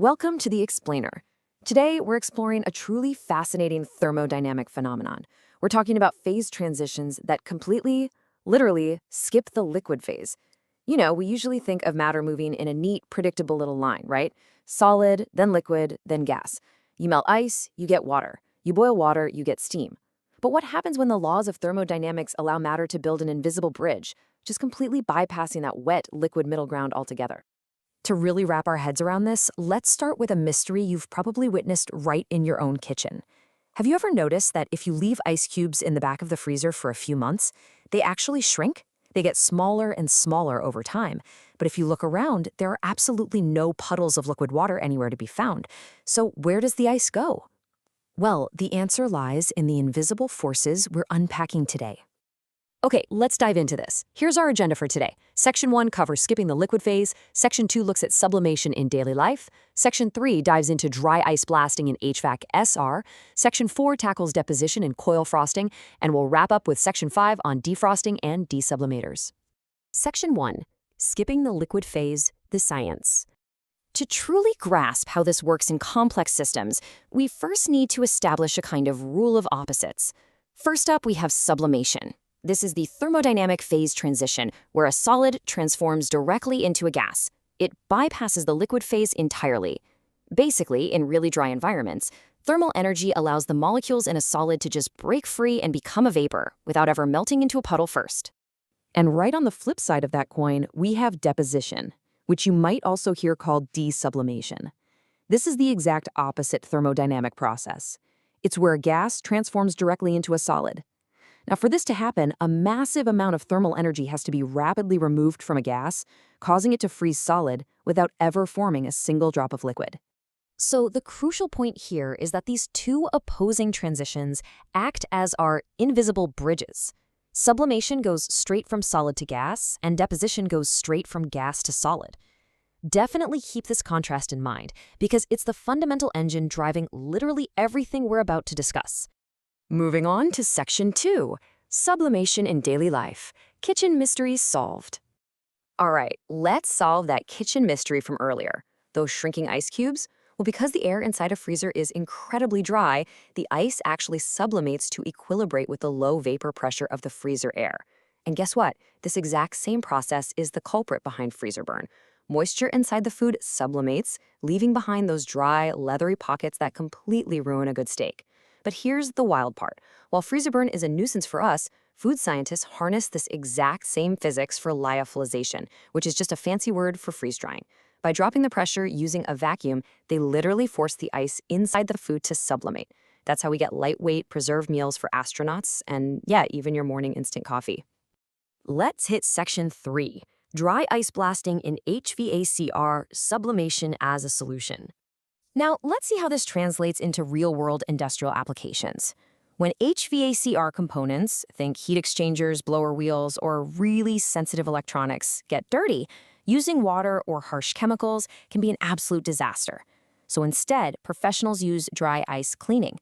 Welcome to The Explainer. Today, we're exploring a truly fascinating thermodynamic phenomenon. We're talking about phase transitions that completely, literally, skip the liquid phase. We usually think of matter moving in a neat, predictable little line, right? Solid, then liquid, then gas. You melt ice, you get water. You boil water, you get steam. But what happens when the laws of thermodynamics allow matter to build an invisible bridge, just completely bypassing that wet, liquid middle ground altogether? To really wrap our heads around this, let's start with a mystery you've probably witnessed right in your own kitchen. Have you ever noticed that if you leave ice cubes in the back of the freezer for a few months, they actually shrink? They get smaller and smaller over time. But if you look around, there are absolutely no puddles of liquid water anywhere to be found. So where does the ice go? Well, the answer lies in the invisible forces we're unpacking today. Okay, let's dive into this. Here's our agenda for today. Section 1 covers skipping the liquid phase. Section 2 looks at sublimation in daily life. Section 3 dives into dry ice blasting in HVAC SR. Section 4 tackles deposition and coil frosting. And we'll wrap up with Section 5 on defrosting and desublimators. Section 1. Skipping the liquid phase, the science. To truly grasp how this works in complex systems, we first need to establish a kind of rule of opposites. First up, we have sublimation. This is the thermodynamic phase transition, where a solid transforms directly into a gas. It bypasses the liquid phase entirely. Basically, in really dry environments, thermal energy allows the molecules in a solid to just break free and become a vapor, without ever melting into a puddle first. And right on the flip side of that coin, we have deposition, which you might also hear called desublimation. This is the exact opposite thermodynamic process. It's where a gas transforms directly into a solid. Now, for this to happen, a massive amount of thermal energy has to be rapidly removed from a gas, causing it to freeze solid without ever forming a single drop of liquid. So the crucial point here is that these two opposing transitions act as our invisible bridges. Sublimation goes straight from solid to gas, and deposition goes straight from gas to solid. Definitely keep this contrast in mind, because it's the fundamental engine driving literally everything we're about to discuss. Moving on to Section 2, Sublimation in Daily Life, Kitchen Mysteries Solved. All right, let's solve that kitchen mystery from earlier. Those shrinking ice cubes? Well, because the air inside a freezer is incredibly dry, the ice actually sublimates to equilibrate with the low vapor pressure of the freezer air. And guess what? This exact same process is the culprit behind freezer burn. Moisture inside the food sublimates, leaving behind those dry, leathery pockets that completely ruin a good steak. But here's the wild part. While freezer burn is a nuisance for us, food scientists harness this exact same physics for lyophilization, which is just a fancy word for freeze drying. By dropping the pressure using a vacuum, they literally force the ice inside the food to sublimate. That's how we get lightweight, preserved meals for astronauts and, yeah, even your morning instant coffee. Let's hit Section 3, dry ice blasting in HVACR, sublimation as a solution. Now, let's see how this translates into real-world industrial applications. When HVACR components, think heat exchangers, blower wheels, or really sensitive electronics, get dirty, using water or harsh chemicals can be an absolute disaster. So instead, professionals use dry ice cleaning.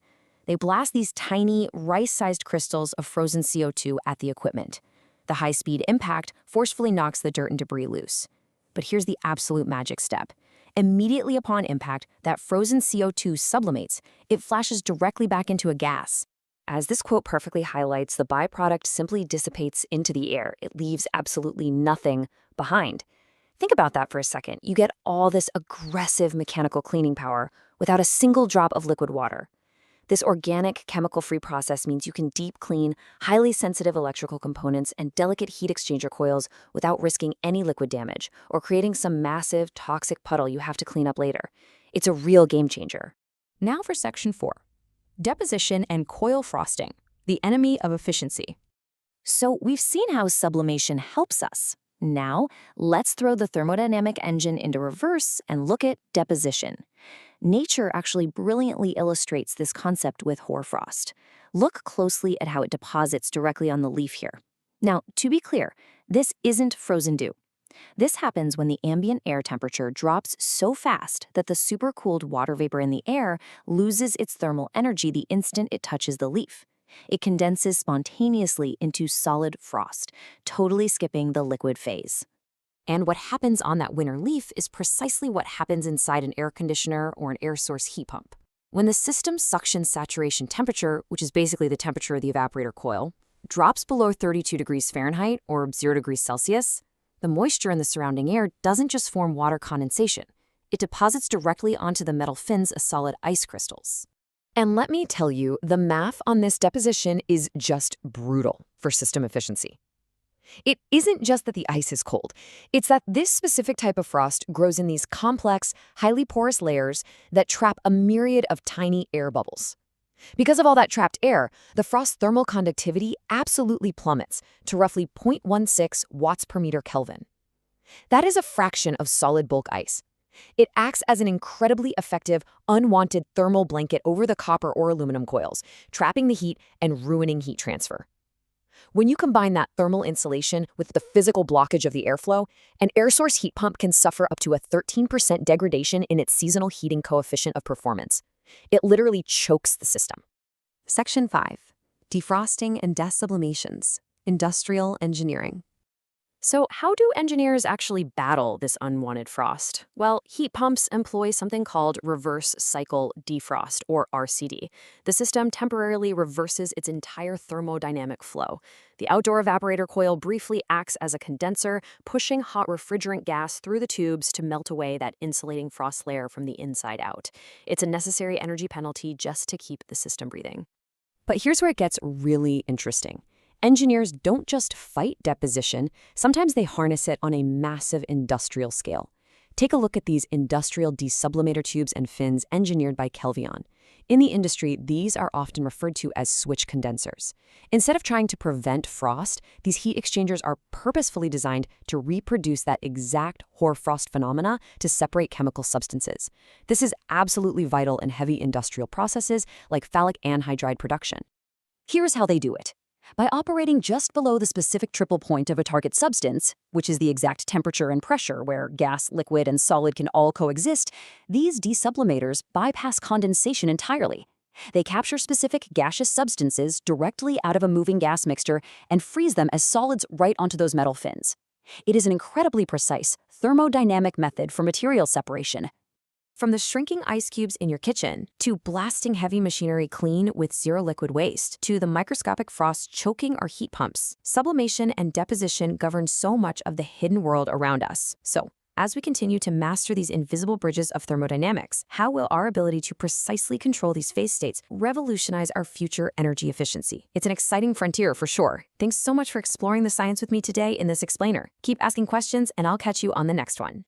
They blast these tiny, rice-sized crystals of frozen CO2 at the equipment. The high-speed impact forcefully knocks the dirt and debris loose. But here's the absolute magic step. Immediately upon impact, that frozen CO2 sublimates. It flashes directly back into a gas. As this quote perfectly highlights, the byproduct simply dissipates into the air. It leaves absolutely nothing behind. Think about that for a second. You get all this aggressive mechanical cleaning power without a single drop of liquid water. This organic, chemical-free process means you can deep clean highly sensitive electrical components and delicate heat exchanger coils without risking any liquid damage or creating some massive, toxic puddle you have to clean up later. It's a real game changer. Now for Section 4, deposition and coil frosting, the enemy of efficiency. So we've seen how sublimation helps us. Now, let's throw the thermodynamic engine into reverse and look at deposition. Nature actually brilliantly illustrates this concept with hoarfrost. Look closely at how it deposits directly on the leaf here. Now, to be clear, this isn't frozen dew. This happens when the ambient air temperature drops so fast that the supercooled water vapor in the air loses its thermal energy the instant it touches the leaf. It condenses spontaneously into solid frost, totally skipping the liquid phase. And what happens on that winter leaf is precisely what happens inside an air conditioner or an air source heat pump. When the system's suction saturation temperature, which is basically the temperature of the evaporator coil, drops below 32 degrees Fahrenheit or 0 degrees Celsius, the moisture in the surrounding air doesn't just form water condensation. It deposits directly onto the metal fins as solid ice crystals. And let me tell you, the math on this deposition is just brutal for system efficiency. It isn't just that the ice is cold. It's that this specific type of frost grows in these complex, highly porous layers that trap a myriad of tiny air bubbles. Because of all that trapped air, the frost's thermal conductivity absolutely plummets to roughly 0.16 watts per meter Kelvin. That is a fraction of solid bulk ice. It acts as an incredibly effective, unwanted thermal blanket over the copper or aluminum coils, trapping the heat and ruining heat transfer. When you combine that thermal insulation with the physical blockage of the airflow, an air source heat pump can suffer up to a 13% degradation in its seasonal heating coefficient of performance. It literally chokes the system. Section 5. Defrosting and Desublimations. Industrial Engineering. So how do engineers actually battle this unwanted frost? Well, heat pumps employ something called reverse cycle defrost, or RCD. The system temporarily reverses its entire thermodynamic flow. The outdoor evaporator coil briefly acts as a condenser, pushing hot refrigerant gas through the tubes to melt away that insulating frost layer from the inside out. It's a necessary energy penalty just to keep the system breathing. But here's where it gets really interesting. Engineers don't just fight deposition, sometimes they harness it on a massive industrial scale. Take a look at these industrial desublimator tubes and fins engineered by Kelvion. In the industry, these are often referred to as switch condensers. Instead of trying to prevent frost, these heat exchangers are purposefully designed to reproduce that exact hoarfrost phenomena to separate chemical substances. This is absolutely vital in heavy industrial processes like phthalic anhydride production. Here's how they do it. By operating just below the specific triple point of a target substance, which is the exact temperature and pressure where gas, liquid, and solid can all coexist, these desublimators bypass condensation entirely. They capture specific gaseous substances directly out of a moving gas mixture and freeze them as solids right onto those metal fins. It is an incredibly precise, thermodynamic method for material separation. From the shrinking ice cubes in your kitchen, to blasting heavy machinery clean with zero liquid waste, to the microscopic frost choking our heat pumps, sublimation and deposition govern so much of the hidden world around us. So, as we continue to master these invisible bridges of thermodynamics, how will our ability to precisely control these phase states revolutionize our future energy efficiency? It's an exciting frontier for sure. Thanks so much for exploring the science with me today in this explainer. Keep asking questions, and I'll catch you on the next one.